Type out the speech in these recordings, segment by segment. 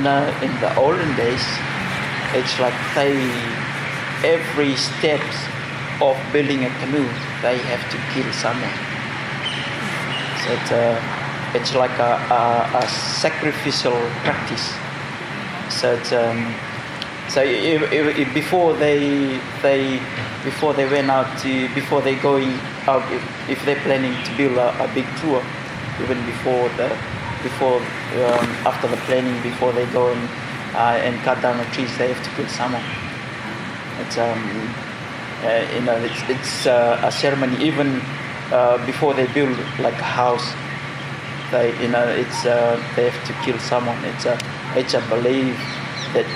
in the olden days, it's like every steps of building a canoe, they have to kill someone. So it's like a sacrificial practice. So before they went out before they going out, if they're planning to build a big tour, even after the planning, before they go and cut down the trees, they have to kill someone. It's it's a ceremony. Even before they build like a house, they have to kill someone. It's a belief that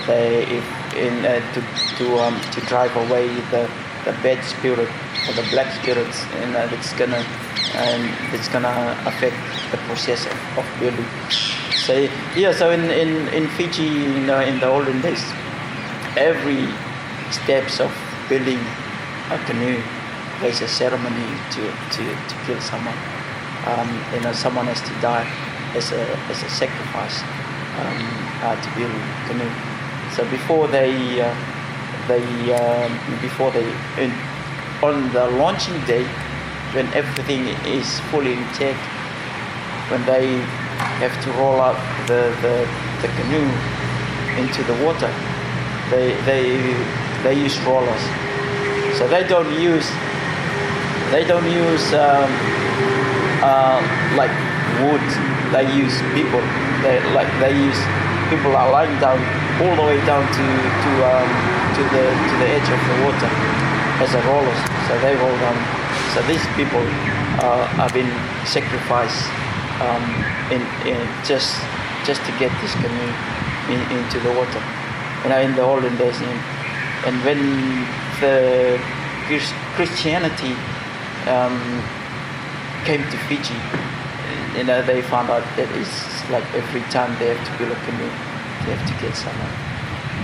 to drive away the bad spirit or the black spirits, that's gonna affect the process of building. So in Fiji, in the olden days, every steps of building a canoe, there's a ceremony to kill someone. Someone has to die as a sacrifice to build a canoe. So before on the launching day, when everything is fully intact, when they have to roll out the canoe into the water, they use rollers. So they don't use like wood. They use people. They use people are lying down all the way down to the edge of the water as a rollers. So they roll down. So these people have been sacrificed in just to get this canoe into the water. In the olden days, and when the Christianity came to Fiji, they found out that it's like every time they have to build a canoe, they have to kill someone.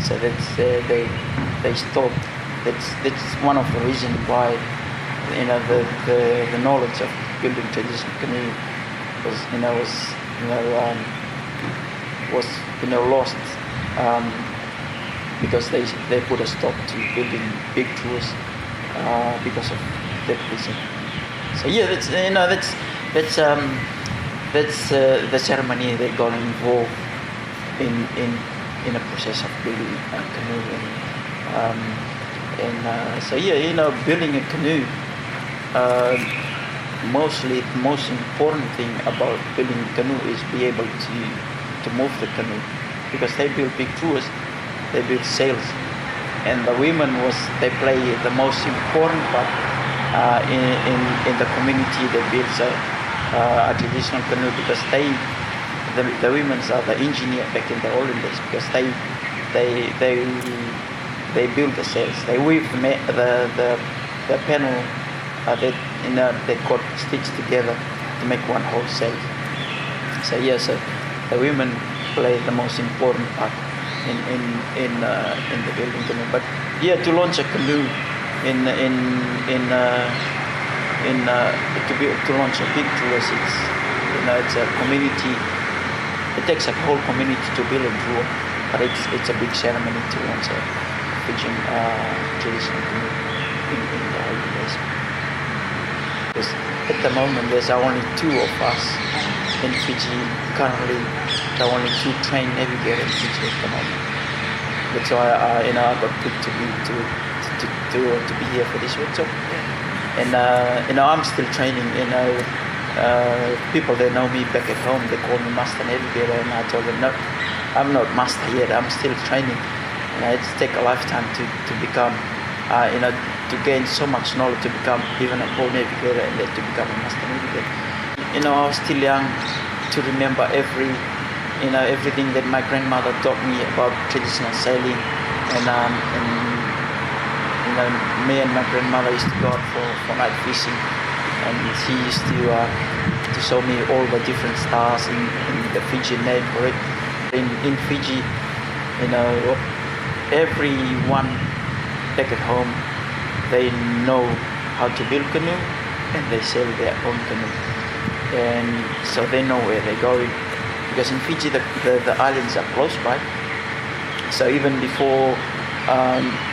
So that's they stopped. That's one of the reasons why the knowledge of building traditional canoe was lost, because they put a stop to building big tours because of that reason. So that's the ceremony they're gonna involve in a process of building a canoe. Building a canoe. Mostly, the most important thing about building a canoe is be able to move the canoe, because they build big tours, they build sails, and the women they play the most important part in the community that builds a traditional canoe, because the women are the engineer back in the olden days, because they build the sails, they weave the panel that got stitched together to make one whole sail. So the women play the most important part in the building canoe. But to launch a canoe to launch a big tour, it's a community. It takes a whole community to build a tour, but it's a big ceremony to launch a Fijian traditional canoe in the old days. Because at the moment there's only two of us in Fiji. Currently, there are only two trained navigators in Fiji at the moment. That's why I got picked to be here for this workshop. And I'm still training. People that know me back at home, they call me Master Navigator, and I told them, no, I'm not Master yet. I'm still training. It's take a lifetime to become, to gain so much knowledge to become even a pro navigator, and then to become a Master Navigator. I was still young to remember everything that my grandmother taught me about traditional sailing, and me and my grandmother used to go out for night fishing, and she used to show me all the different stars in the Fijian name for it. In Fiji, everyone back at home, they know how to build canoe, and they sail their own canoe, and so they know where they're going. because in Fiji the islands are close by. So even before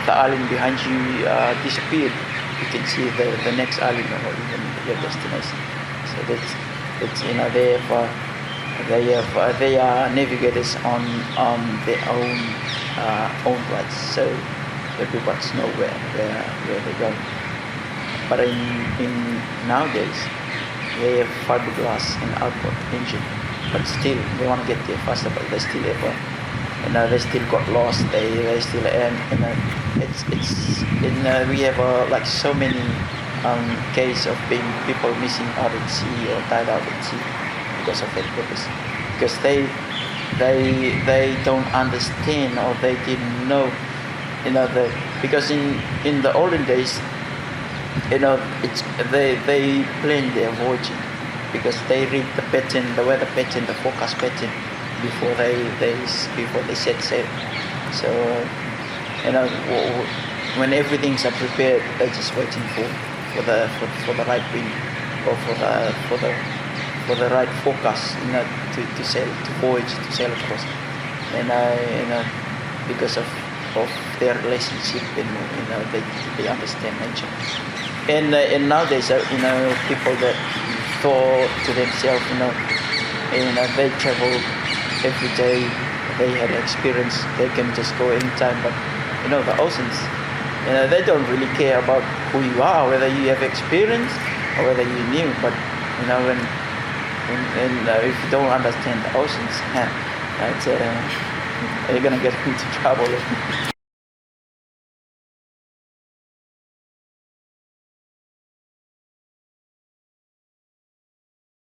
the island behind you disappeared, you can see the next island or even your destination. So that's they are navigators on their own rights. So everybody knows where they're going. But in nowadays they have fiberglass and outboard engine, but still they want to get there faster, but they still have they still got lost. They still we have like so many cases of being people missing out at sea or died out at sea because of that purpose, because they don't understand or they didn't know, because in the olden days, it's they plan their voyaging because they read the pattern, the weather pattern, the forecast pattern before they set sail. So when everything's prepared, they're just waiting for the right wind or for the right forecast, to sail, to voyage, to sail across. And because of their relationship, and they understand nature. And nowadays, people that thought to themselves, they travel every day, they had experience, they can just go anytime. But the oceans, they don't really care about who you are, whether you have experience or whether you knew. But when if you don't understand the oceans, you're gonna get into trouble.